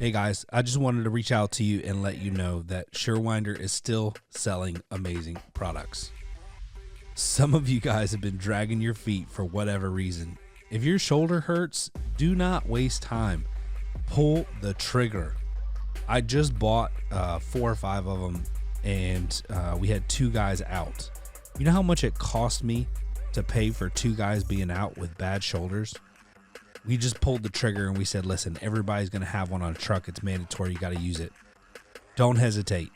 Hey guys, I just wanted to reach out to you and let you know that Surewinder is still selling amazing products. Some of you guys have been dragging your feet for whatever reason. If your shoulder hurts, do not waste time. Pull the trigger. I just bought 4 or 5 of them, and we had 2 guys out. You know how much it cost me to pay for 2 guys being out with bad shoulders? We just pulled the trigger and we said, listen, everybody's going to have one on a truck. It's mandatory. You got to use it. Don't hesitate.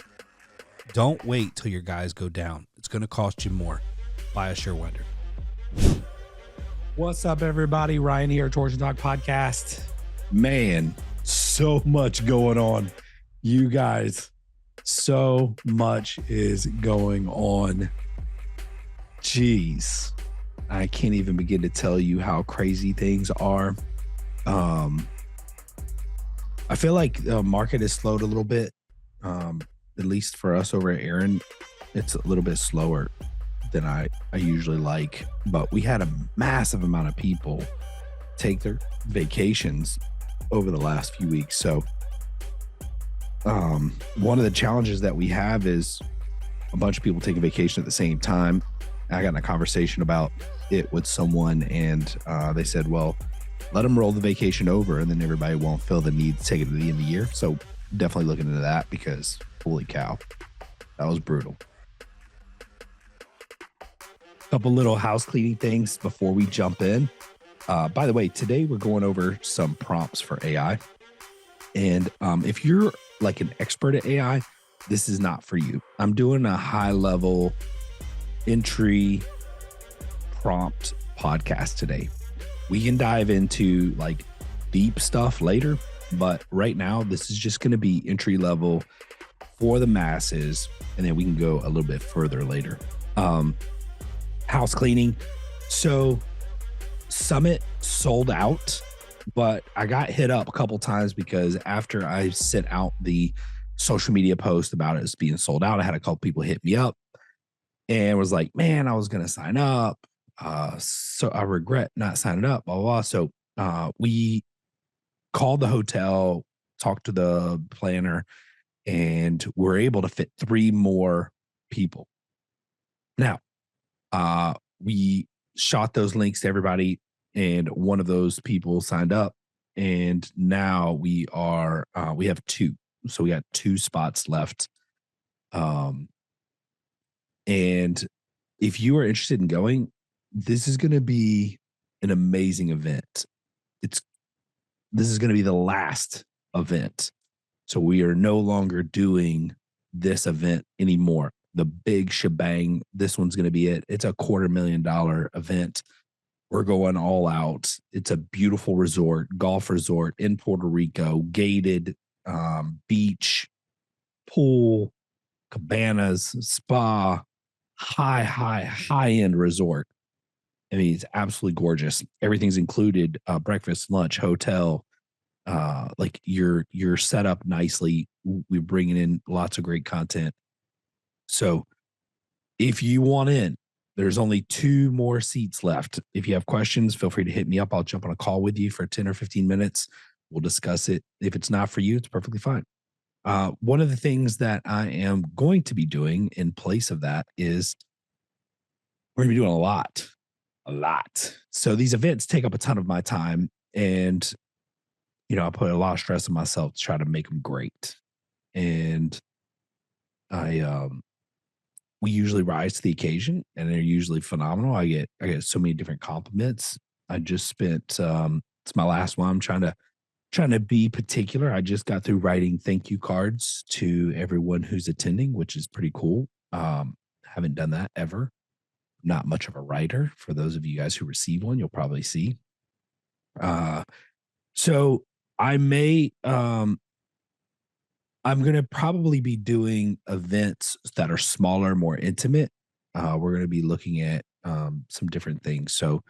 Don't wait till your guys go down. It's going to cost you more. Buy a Surewinder. What's up, everybody? Ryan here, Torsion Talk Podcast. Man, so much going on. You guys, so much is going on. Jeez. I can't even begin to tell you how crazy things are. I feel like the market has slowed a little bit. At least for us over at Aaron, it's a little bit slower than I usually like. But we had a massive amount of people take their vacations over the last few weeks. So one of the challenges that we have is a bunch of people taking vacation at the same time. I got in a conversation about it with someone, and they said, well, let them roll the vacation over and then everybody won't feel the need to take it to the end of the year. So definitely looking into that, because holy cow, that was brutal. Couple little house cleaning things before we jump in. By the way, today we're going over some prompts for AI. And if you're like an expert at AI, this is not for you. I'm doing a high level entry prompt podcast today. We can dive into like deep stuff later, but right now this is just going to be entry level for the masses, and then we can go a little bit further later. House cleaning. So Summit sold out, but I got hit up a couple times because after I sent out the social media post about it as being sold out, I had a couple people hit me up and was like, man, I was going to sign up. So I regret not signing up, blah, blah, blah. So we called the hotel, talked to the planner, and we're able to fit 3 more people. Now, we shot those links to everybody, and one of those people signed up, and now we have 2. So we got 2 spots left. And if you are interested in going, this is going to be an amazing event. This is going to be the last event. So we are no longer doing this event anymore. The big shebang. This one's going to be it. It's a $250,000 event. We're going all out. It's a beautiful resort, golf resort in Puerto Rico, gated, beach, pool, cabanas, spa, high-end resort. I mean, it's absolutely gorgeous. Everything's included, breakfast, lunch, hotel. Like you're set up nicely. We're bringing in lots of great content. So if you want in, there's only 2 more seats left. If you have questions, feel free to hit me up. I'll jump on a call with you for 10 or 15 minutes. We'll discuss it. If it's not for you, it's perfectly fine. One of the things that I am going to be doing in place of that is we're going to be doing a lot. So these events take up a ton of my time, and, you know, I put a lot of stress on myself to try to make them great. And we usually rise to the occasion, and they're usually phenomenal. I get so many different compliments. I just spent, it's my last one. I'm trying to be particular. I just got through writing thank you cards to everyone who's attending, which is pretty cool. Haven't done that ever. Not much of a writer. For those of you guys who receive one, you'll probably see. So I may, I'm going to probably be doing events that are smaller, more intimate. We're going to be looking at some different things. So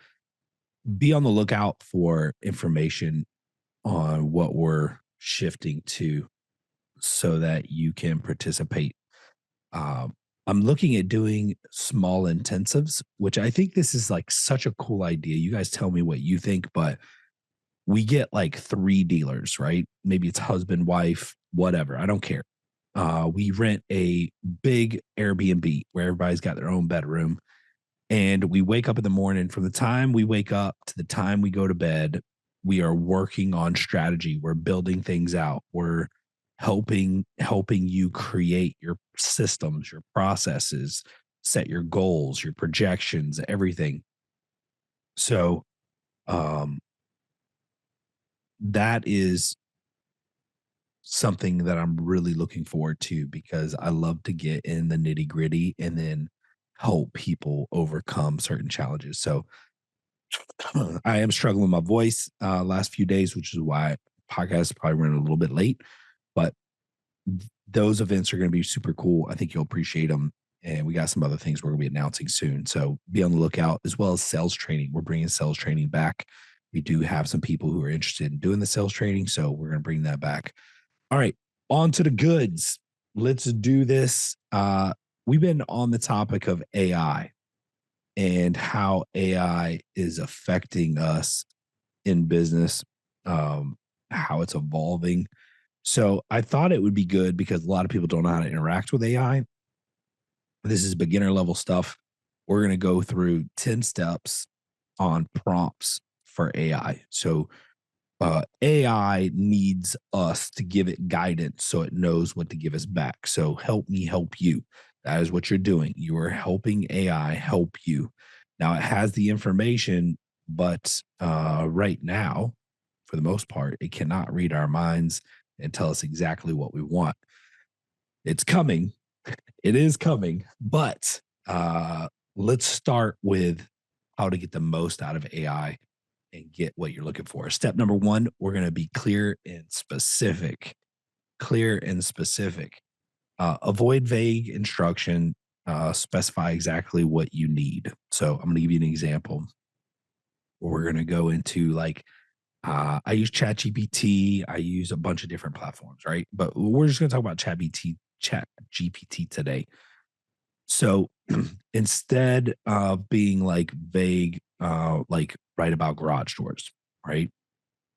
be on the lookout for information on what we're shifting to so that you can participate. I'm looking at doing small intensives, which I think this is like such a cool idea. You guys tell me what you think, but we get like 3 dealers, right? Maybe it's husband, wife, whatever. I don't care. We rent a big Airbnb where everybody's got their own bedroom. And we wake up in the morning. From the time we wake up to the time we go to bed, we are working on strategy. We're building things out. We're helping you create your systems, your processes, set your goals, your projections, everything. So um, that is something that I'm really looking forward to because I love to get in the nitty gritty and then help people overcome certain challenges. So I am struggling with my voice last few days, which is why podcast is probably running a little bit late. But those events are going to be super cool. I think you'll appreciate them. And we got some other things we're going to be announcing soon. So be on the lookout, as well as sales training. We're bringing sales training back. We do have some people who are interested in doing the sales training. So we're going to bring that back. All right, on to the goods. Let's do this. We've been on the topic of AI and how AI is affecting us in business, how it's evolving. So I thought it would be good because a lot of people don't know how to interact with AI. This is beginner level stuff. We're going to go through 10 steps on prompts for AI. So AI needs us to give it guidance so it knows what to give us back. So help me help you. That is what you're doing. You are helping AI help you. Now it has the information, but right now, for the most part, it cannot read our minds and tell us exactly what we want. It's coming. It is coming, but let's start with how to get the most out of AI and get what you're looking for. Step number 1, we're going to be clear and specific. Clear and specific. Avoid vague instruction. Specify exactly what you need. So I'm going to give you an example. We're going to go into like, I use ChatGPT. I use a bunch of different platforms, right? But we're just going to talk about ChatGPT today. So instead of being like vague, like write about garage doors, right?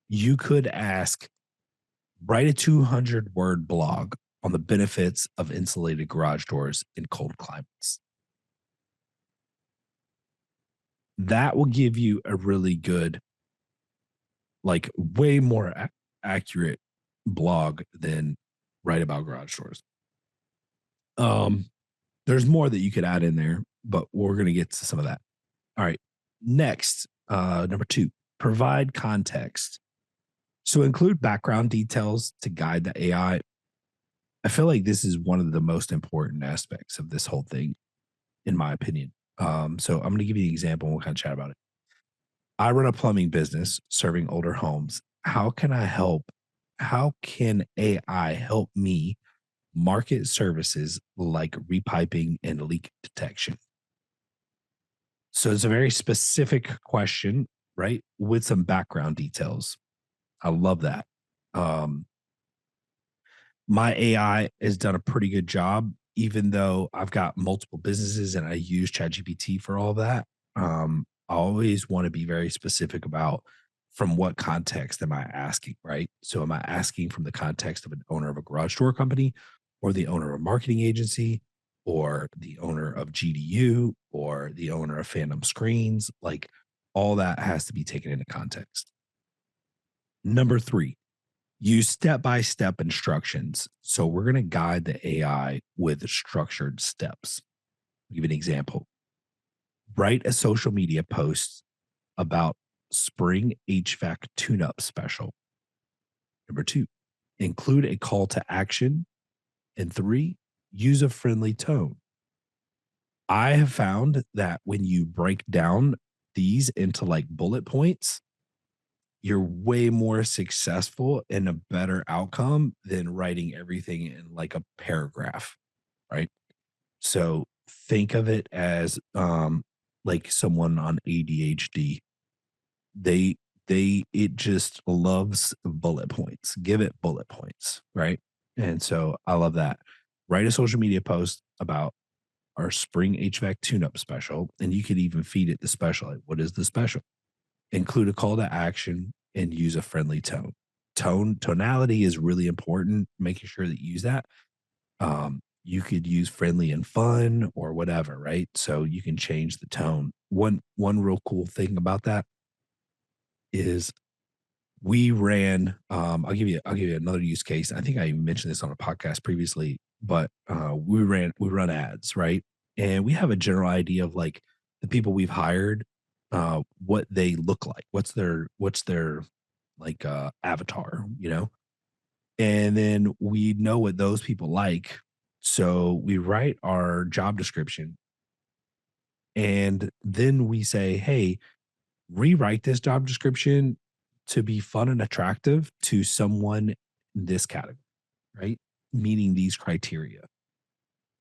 You could ask, write a 200-word blog on the benefits of insulated garage doors in cold climates. That will give you a really good, like way more accurate blog than write about garage doors. There's more that you could add in there, but we're going to get to some of that. All right. Next, number 2, provide context. So include background details to guide the AI. I feel like this is one of the most important aspects of this whole thing, in my opinion. So I'm going to give you an example and we'll kind of chat about it. I run a plumbing business serving older homes. How can I help? How can AI help me market services like repiping and leak detection? So it's a very specific question, right? With some background details. I love that. My AI has done a pretty good job, even though I've got multiple businesses and I use ChatGPT for all of that. I always want to be very specific about from what context am I asking, right? So am I asking from the context of an owner of a garage door company or the owner of a marketing agency or the owner of GDU or the owner of Phantom Screens? Like all that has to be taken into context. Number 3, use step-by-step instructions. So we're going to guide the AI with structured steps. I'll give you an example. Write a social media post about spring HVAC tune-up special. Number 2, include a call to action. And 3, use a friendly tone. I have found that when you break down these into like bullet points, you're way more successful and a better outcome than writing everything in like a paragraph, right? So think of it as like someone on ADHD. It just loves bullet points. Give it bullet points, right? And so I love that. Write a social media post about our spring HVAC tune-up special, and you could even feed it the special. Like, what is the special? Include a call to action and use a friendly tone. Tonality is really important, making sure that you use that. You could use friendly and fun or whatever, right? So you can change the tone. One real cool thing about that is we ran I'll give you another use case. I think I mentioned this on a podcast previously, but we run ads, right? And we have a general idea of like the people we've hired, what they look like, what's their like avatar, you know? And then we know what those people like. So we write our job description and then we say, hey, rewrite this job description to be fun and attractive to someone in this category, right? Meeting these criteria.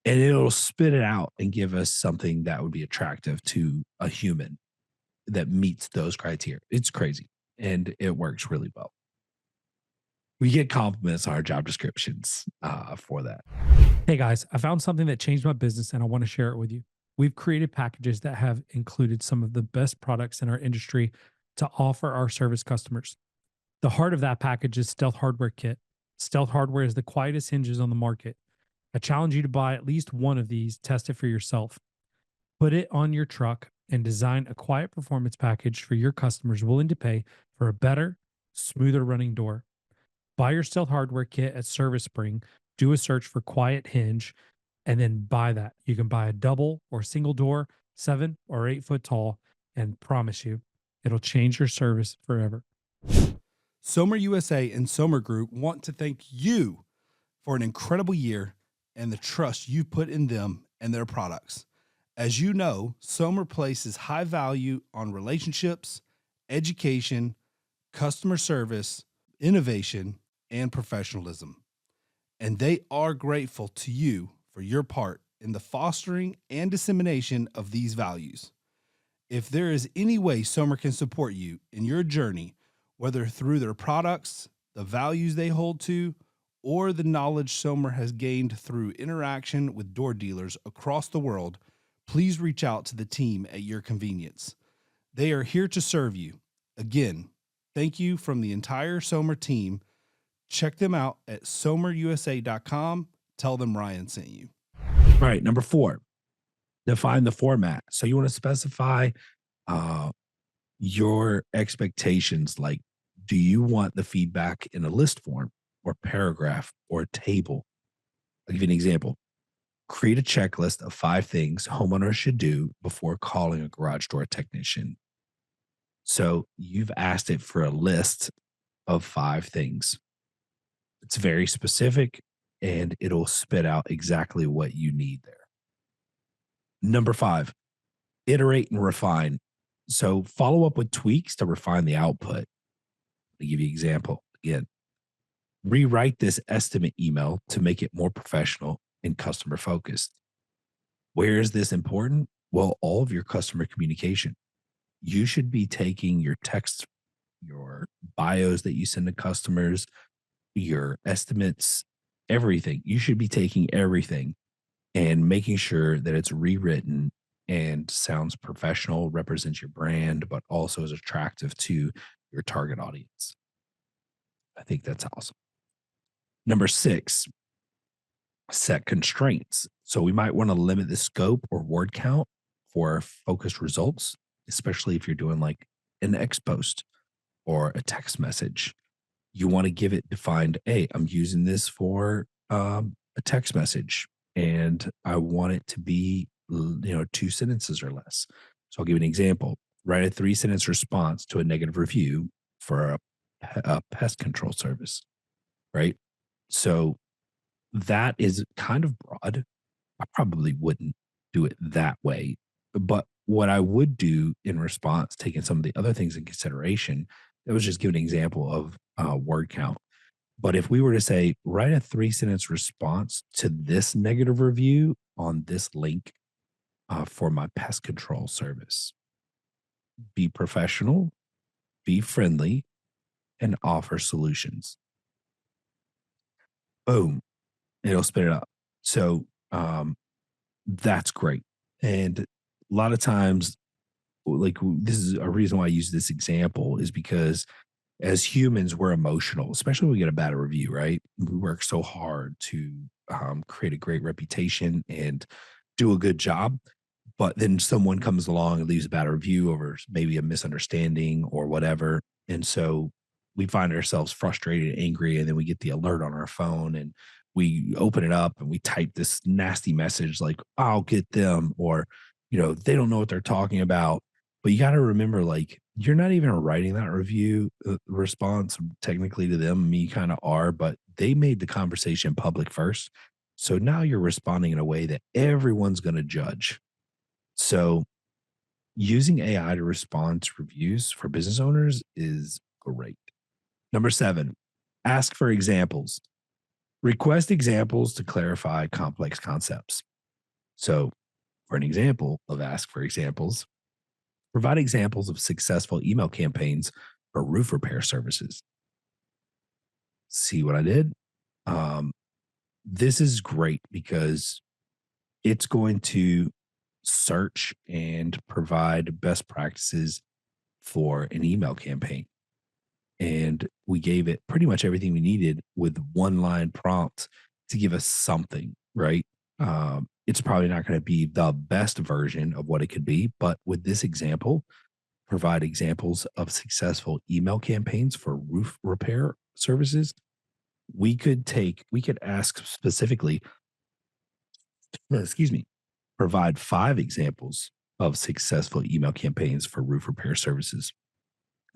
And it'll spit it out and give us something that would be attractive to a human that meets those criteria. It's crazy. And it works really well. We get compliments on our job descriptions for that. Hey guys, I found something that changed my business and I want to share it with you. We've created packages that have included some of the best products in our industry to offer our service customers. The heart of that package is Stealth Hardware Kit. Stealth Hardware is the quietest hinges on the market. I challenge you to buy at least one of these, test it for yourself. Put it on your truck and design a quiet performance package for your customers willing to pay for a better, smoother running door. Buy your Stealth Hardware Kit at Service Spring, do a search for quiet hinge, and then buy that. You can buy a double or single door, 7 or 8 foot tall, and promise you, it'll change your service forever. Somer USA and Somer Group want to thank you for an incredible year and the trust you put in them and their products. As you know, Somer places high value on relationships, education, customer service, innovation, and professionalism. And they are grateful to you for your part in the fostering and dissemination of these values. If there is any way Somer can support you in your journey, whether through their products, the values they hold to, or the knowledge Somer has gained through interaction with door dealers across the world, please reach out to the team at your convenience. They are here to serve you. Again, thank you from the entire Somer team. Check them out at somerusa.com. Tell them Ryan sent you. All right. Number 4, define the format. So you want to specify your expectations. Like, do you want the feedback in a list form or paragraph or a table? I'll give you an example. Create a checklist of 5 things homeowners should do before calling a garage door technician. So you've asked it for a list of 5 things. It's very specific and it'll spit out exactly what you need there. Number 5, iterate and refine. So follow up with tweaks to refine the output. I'll give you an example again. Rewrite this estimate email to make it more professional and customer focused. Where is this important? Well, all of your customer communication. You should be taking your texts, your bios that you send to customers, your estimates, everything. You should be taking everything and making sure that it's rewritten and sounds professional, represents your brand, but also is attractive to your target audience. I think that's awesome. Number 6, set constraints. So we might want to limit the scope or word count for focused results, especially if you're doing like an X post or a text message. You want to give it defined, hey, I'm using this for a text message and I want it to be, 2 sentences or less. So I'll give you an example. Write a 3-sentence response to a negative review for a pest control service, right? So that is kind of broad. I probably wouldn't do it that way. But what I would do in response, taking some of the other things in consideration, that was just giving an example of word count. But if we were to say, write a 3-sentence response to this negative review on this link for my pest control service, be professional, be friendly, and offer solutions. Boom, it'll spit it up. So that's great. And a lot of times, like, this is a reason why I use this example is because as humans, we're emotional, especially when we get a bad review, right? We work so hard to create a great reputation and do a good job. But then someone comes along and leaves a bad review over maybe a misunderstanding or whatever. And so we find ourselves frustrated, angry, and then we get the alert on our phone and we open it up and we type this nasty message like, I'll get them, or, they don't know what they're talking about. But you got to remember, like, you're not even writing that review response technically to them. I mean, you kind of are, but they made the conversation public first. So now you're responding in a way that everyone's going to judge. So using AI to respond to reviews for business owners is great. Number 7, ask for examples. Request examples to clarify complex concepts. So for an example of ask for examples, provide examples of successful email campaigns for roof repair services. See what I did? This is great because it's going to search and provide best practices for an email campaign. And we gave it pretty much everything we needed with one line prompt to give us something, right? It's probably not going to be the best version of what it could be, but with this example, provide examples of successful email campaigns for roof repair services. We could ask specifically, provide 5 examples of successful email campaigns for roof repair services.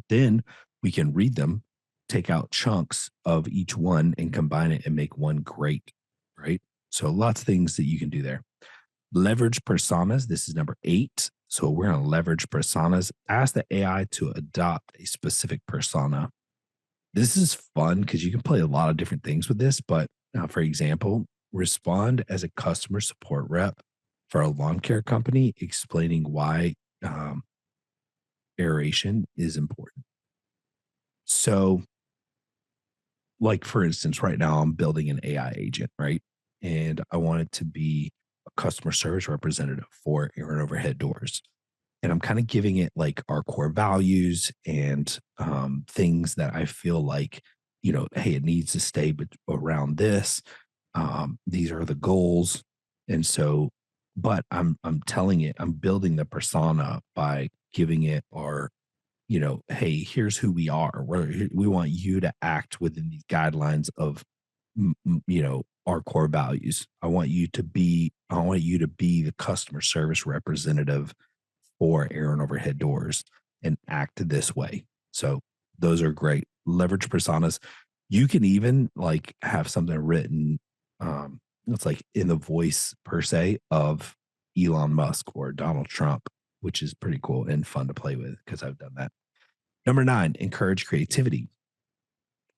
Then we can read them, take out chunks of each one and combine it and make one great, right? So lots of things that you can do there. Leverage personas. This is number 8. So we're going to leverage personas. Ask the AI to adopt a specific persona. This is fun because you can play a lot of different things with this. But for example, respond as a customer support rep for a lawn care company, explaining why aeration is important. So, like, for instance, right now I'm building an AI agent, right? And I want it to be a customer service representative for air and overhead doors. And I'm kind of giving it like our core values and things that I feel like, hey, it needs to stay around this. These are the goals. And so, but I'm telling it, I'm building the persona by giving it our, hey, here's who we are. We want you to act within these guidelines of, our core values. I want you to be the customer service representative for air and overhead doors and act this way. So those are great. Leverage personas. You can even like have something written. It's like in the voice per se of Elon Musk or Donald Trump, which is pretty cool and fun to play with because I've done that. Number 9, encourage creativity.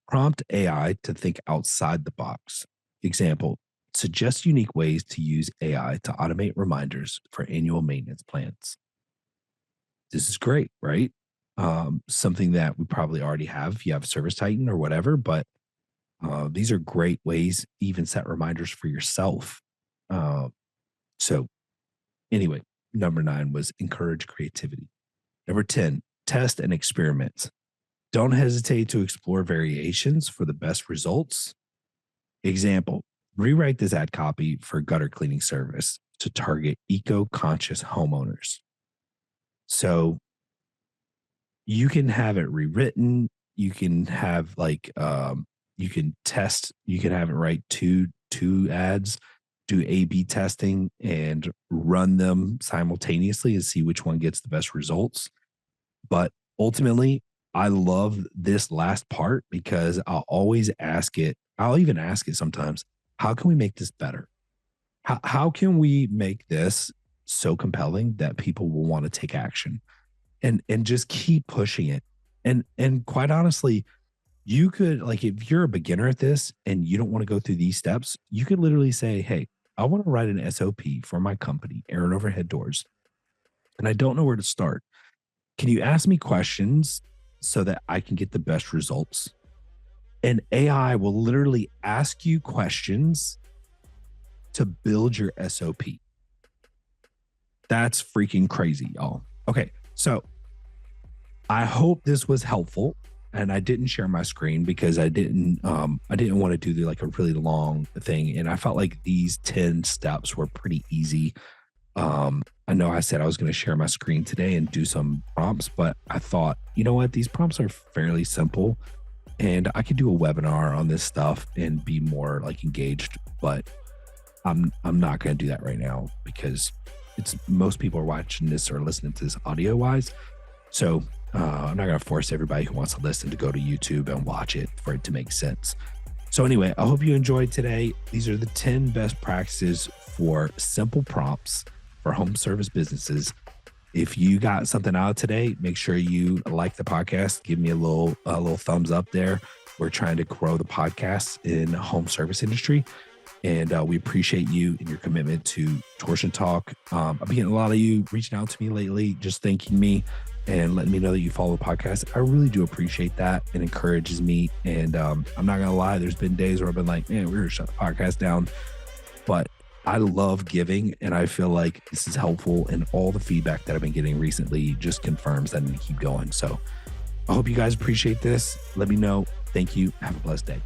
Prompt AI to think outside the box. Example, suggest unique ways to use AI to automate reminders for annual maintenance plans. This is great, right? Something that we probably already have if you have Service Titan or whatever, but these are great ways to even set reminders for yourself. So anyway, number 9 was encourage creativity. Number 10, test and experiment. Don't hesitate to explore variations for the best results. Example, rewrite this ad copy for gutter cleaning service to target eco-conscious homeowners. So you can have it rewritten. You can have you can test, you can have it write two ads, do A/B testing and run them simultaneously and see which one gets the best results. But ultimately, I love this last part because I'll always ask it. I'll even ask it sometimes, how can we make this better? How can we make this so compelling that people will want to take action and just keep pushing it? And quite honestly, you could, like, if you're a beginner at this and you don't want to go through these steps, you could literally say, hey, I want to write an SOP for my company, Air and Overhead Doors, and I don't know where to start. Can you ask me questions so that I can get the best results? And AI will literally ask you questions to build your SOP. That's freaking crazy, y'all. Okay, so I hope this was helpful. and I didn't share my screen because I didn't want to do like a really long thing. And I felt like these 10 steps were pretty easy. I know I said I was going to share my screen today and do some prompts, but I thought, you know what, these prompts are fairly simple and I could do a webinar on this stuff and be more like engaged, but I'm not going to do that right now because most people are watching this or listening to this audio wise. So I'm not going to force everybody who wants to listen to go to YouTube and watch it for it to make sense. So anyway, I hope you enjoyed today. These are the 10 best practices for simple prompts for home service businesses. If you got something out of today, make sure you like the podcast. Give me a little thumbs up there. We're trying to grow the podcast in the home service industry. And we appreciate you and your commitment to Torsion Talk. I've been getting a lot of you reaching out to me lately, just thanking me and letting me know that you follow the podcast. I really do appreciate that. It encourages me. And I'm not going to lie, there's been days where I've been like, man, we're going to shut the podcast down. But I love giving, and I feel like this is helpful. And all the feedback that I've been getting recently just confirms that I need to keep going. So I hope you guys appreciate this. Let me know. Thank you. Have a blessed day.